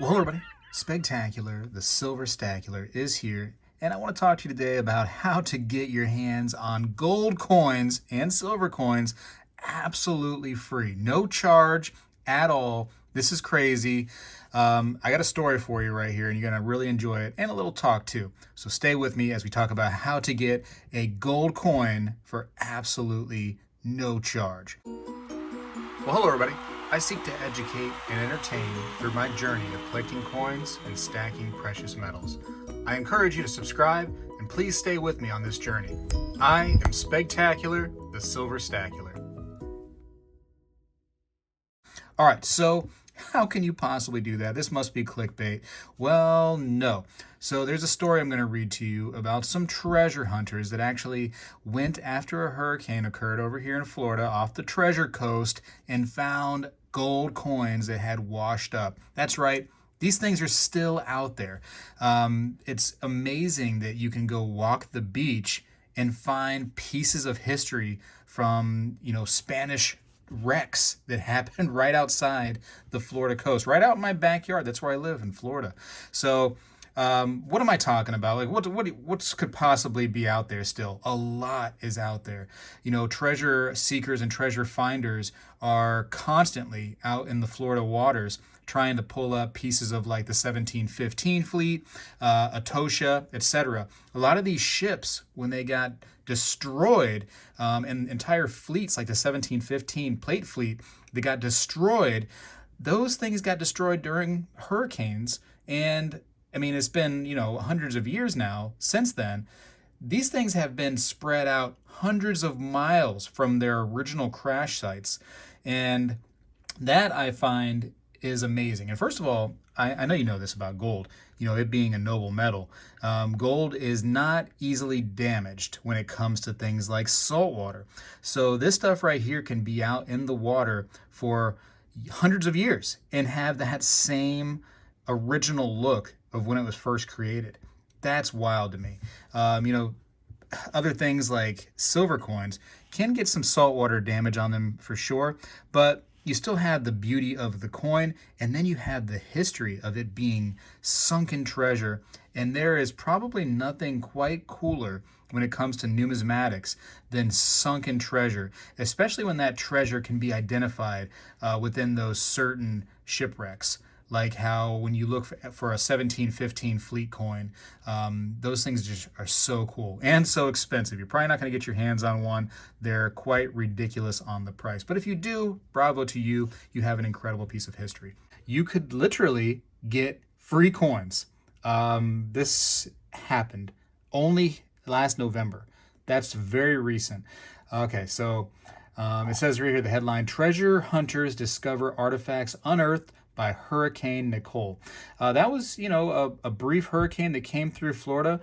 Well, hello everybody. Spegtacular, the Silver Stacular, is here, and I want to talk to you today about how to get your hands on gold coins and silver coins absolutely free. No charge at all. This is crazy. I got a story for you right here, and you're going to really enjoy it, and a little talk too. So stay with me as we talk about how to get a gold coin for absolutely no charge. Well, hello everybody. I seek to educate and entertain through my journey of collecting coins and stacking precious metals. I encourage you to subscribe and please stay with me on this journey. I am Spegtacular, the Silver Stacular. All right, so how can you possibly do that? This must be clickbait. Well, no. So there's a story I'm going to read to you about some treasure hunters that actually went after a hurricane occurred over here in Florida off the Treasure Coast and found gold coins that had washed up. That's right. These things are still out there. It's amazing that you can go walk the beach and find pieces of history from, Spanish wrecks that happened right outside the Florida coast, right out in my backyard. That's where I live in Florida. So what am I talking about? Like what could possibly be out there still? A lot is out there. Treasure seekers and treasure finders are constantly out in the Florida waters trying to pull up pieces of like the 1715 fleet, Atosha, etc. A lot of these ships, when they got destroyed, and entire fleets like the 1715 plate fleet, they got destroyed. Those things got destroyed during hurricanes, and I mean, it's been, hundreds of years now since then. These things have been spread out hundreds of miles from their original crash sites. And that I find is amazing. And first of all, I know you know this about gold, it being a noble metal. Gold is not easily damaged when it comes to things like salt water. So this stuff right here can be out in the water for hundreds of years and have that same original look of when it was first created. That's wild to me. Other things like silver coins can get some saltwater damage on them for sure, but you still have the beauty of the coin, and then you have the history of it being sunken treasure. And there is probably nothing quite cooler when it comes to numismatics than sunken treasure, especially when that treasure can be identified within those certain shipwrecks. Like how when you look for a 1715 fleet coin, those things just are so cool and so expensive. You're probably not going to get your hands on one. They're quite ridiculous on the price. But if you do, bravo to you. You have an incredible piece of history. You could literally get free coins. This happened only last November. That's very recent. Okay, so it says right here, the headline, Treasure Hunters Discover Artifacts Unearthed by Hurricane Nicole. That was, a brief hurricane that came through Florida,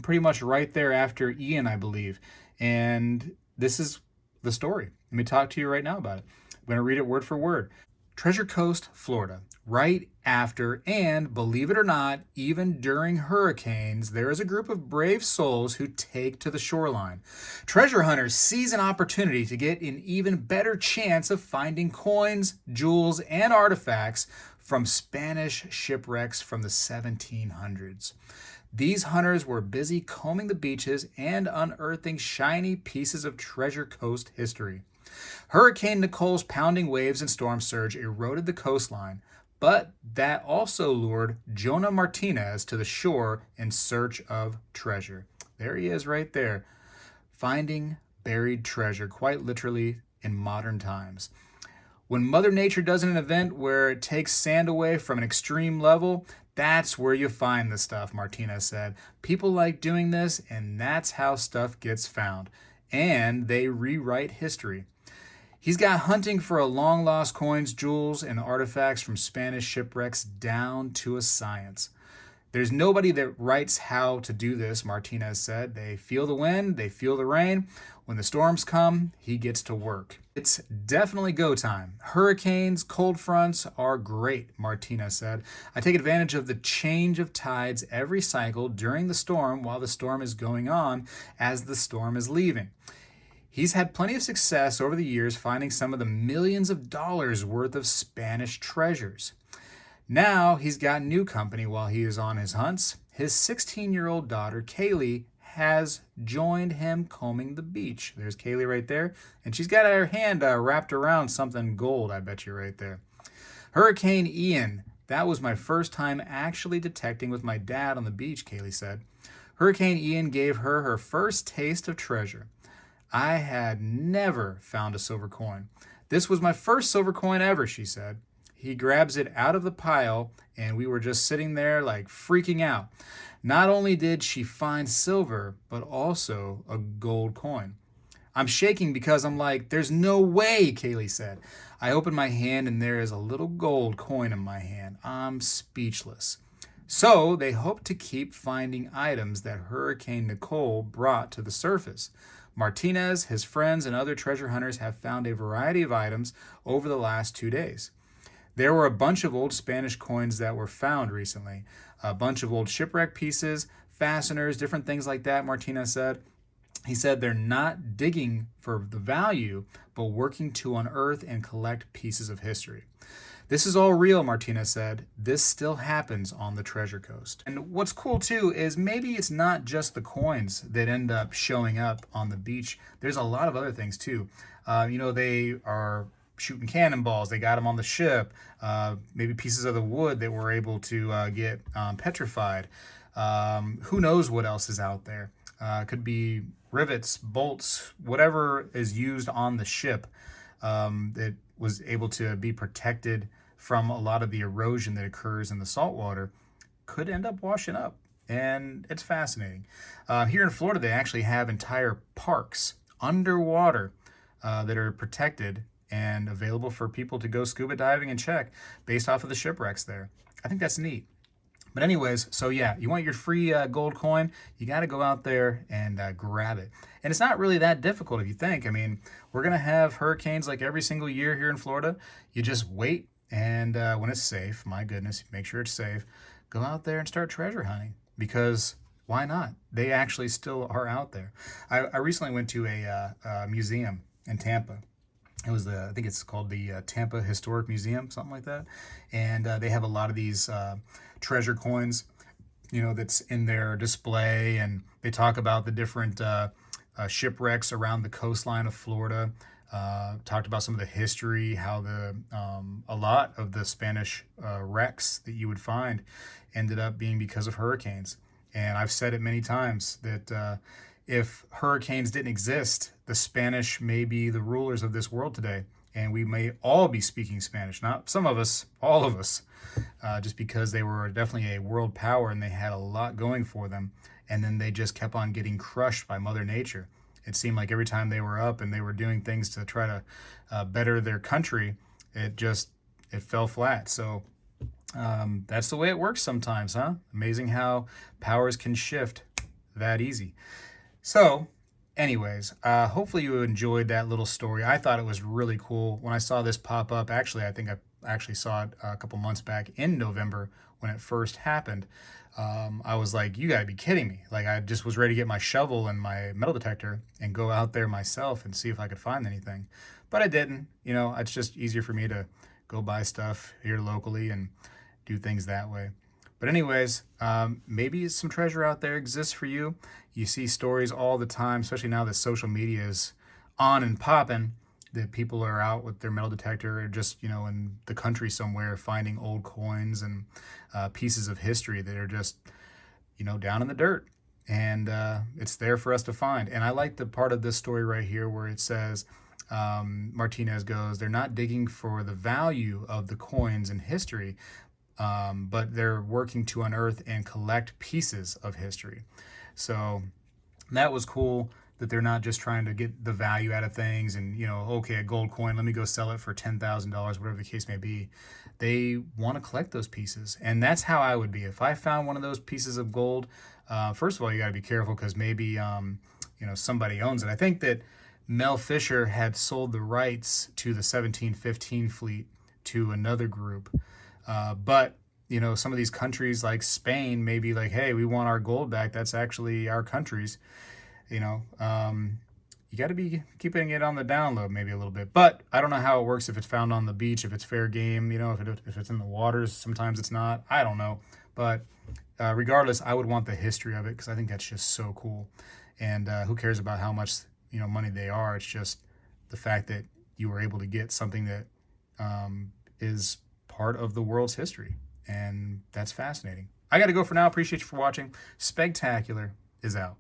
pretty much right there after Ian, I believe. And this is the story. Let me talk to you right now about it. I'm going to read it word for word. Treasure Coast, Florida. Right after, and believe it or not, even during hurricanes, there is a group of brave souls who take to the shoreline. Treasure hunters seize an opportunity to get an even better chance of finding coins, jewels, and artifacts from Spanish shipwrecks from the 1700s. These hunters were busy combing the beaches and unearthing shiny pieces of Treasure Coast history. Hurricane Nicole's pounding waves and storm surge eroded the coastline, but that also lured Jonah Martinez to the shore in search of treasure. There he is right there, finding buried treasure, quite literally in modern times. When Mother Nature does an event where it takes sand away from an extreme level, that's where you find the stuff, Martinez said. People like doing this, and that's how stuff gets found. And they rewrite history. He's got hunting for a long-lost coins, jewels, and artifacts from Spanish shipwrecks down to a science. There's nobody that writes how to do this, Martinez said. They feel the wind, they feel the rain. When the storms come, he gets to work. It's definitely go time. Hurricanes, cold fronts are great, Martinez said. I take advantage of the change of tides every cycle during the storm while the storm is going on as the storm is leaving. He's had plenty of success over the years finding some of the millions of dollars worth of Spanish treasures. Now he's got new company while he is on his hunts. His 16-year-old daughter, Kaylee, has joined him combing the beach. There's Kaylee right there, and she's got her hand wrapped around something gold, I bet you right there. Hurricane Ian. That was my first time actually detecting with my dad on the beach, Kaylee said. Hurricane Ian gave her her first taste of treasure. I had never found a silver coin. This was my first silver coin ever, she said. He grabs it out of the pile, and we were just sitting there like freaking out. Not only did she find silver, but also a gold coin. I'm shaking because I'm like, there's no way, Kaylee said. I open my hand and there is a little gold coin in my hand. I'm speechless. So they hope to keep finding items that Hurricane Nicole brought to the surface. Martinez, his friends, and other treasure hunters have found a variety of items over the last 2 days. There were a bunch of old Spanish coins that were found recently, a bunch of old shipwreck pieces, fasteners, different things like that, Martinez said. He said they're not digging for the value, but working to unearth and collect pieces of history. This is all real, Martinez said. This still happens on the Treasure Coast. And what's cool too is maybe it's not just the coins that end up showing up on the beach. There's a lot of other things too. They are shooting cannonballs. They got them on the ship. Maybe pieces of the wood that were able to get petrified. Who knows what else is out there? Could be rivets, bolts, whatever is used on the ship that was able to be protected from a lot of the erosion that occurs in the saltwater could end up washing up. And it's fascinating. Here in Florida, they actually have entire parks underwater that are protected and available for people to go scuba diving and check based off of the shipwrecks there. I think that's neat. But anyways, so yeah, you want your free gold coin, you got to go out there and grab it. And it's not really that difficult if you think. I mean, we're going to have hurricanes like every single year here in Florida. You just wait, and when it's safe, my goodness, make sure it's safe, go out there and start treasure hunting, because why not? They actually still are out there. I recently went to a museum in Tampa. It was I think it's called the Tampa Historic Museum, something like that. And they have a lot of these treasure coins, that's in their display. And they talk about the different shipwrecks around the coastline of Florida. Talked about some of the history, how a lot of the Spanish wrecks that you would find ended up being because of hurricanes. And I've said it many times that if hurricanes didn't exist, the Spanish may be the rulers of this world today. And we may all be speaking Spanish. Not some of us, all of us, just because they were definitely a world power and they had a lot going for them. And then they just kept on getting crushed by Mother Nature. It seemed like every time they were up and they were doing things to try to better their country, it fell flat. So that's the way it works sometimes, huh? Amazing how powers can shift that easy. So anyways, hopefully you enjoyed that little story. I thought it was really cool when I saw this pop up. Actually, I think I actually saw it a couple months back in November when it first happened. I was like, you gotta be kidding me. Like, I just was ready to get my shovel and my metal detector and go out there myself and see if I could find anything. But I didn't. It's just easier for me to go buy stuff here locally and do things that way. But anyways, maybe some treasure out there exists for you. You see stories all the time, especially now that social media is on and popping, that people are out with their metal detector or just, in the country somewhere finding old coins and pieces of history that are just, down in the dirt. And it's there for us to find. And I like the part of this story right here where it says, Martinez goes, they're not digging for the value of the coins in history, but they're working to unearth and collect pieces of history. So that was cool that they're not just trying to get the value out of things and, okay, a gold coin, let me go sell it for $10,000, whatever the case may be. They want to collect those pieces. And that's how I would be. If I found one of those pieces of gold, first of all, you got to be careful because maybe, somebody owns it. I think that Mel Fisher had sold the rights to the 1715 fleet to another group. But some of these countries like Spain may be like, hey, we want our gold back. That's actually our country's. You you got to be keeping it on the download maybe a little bit. But I don't know how it works if it's found on the beach, if it's fair game, if it's in the waters. Sometimes it's not. I don't know. But regardless, I would want the history of it because I think that's just so cool. And who cares about how much money they are? It's just the fact that you were able to get something that is part of the world's history, and that's fascinating. I got to go for now. Appreciate you for watching. Spegtacular is out.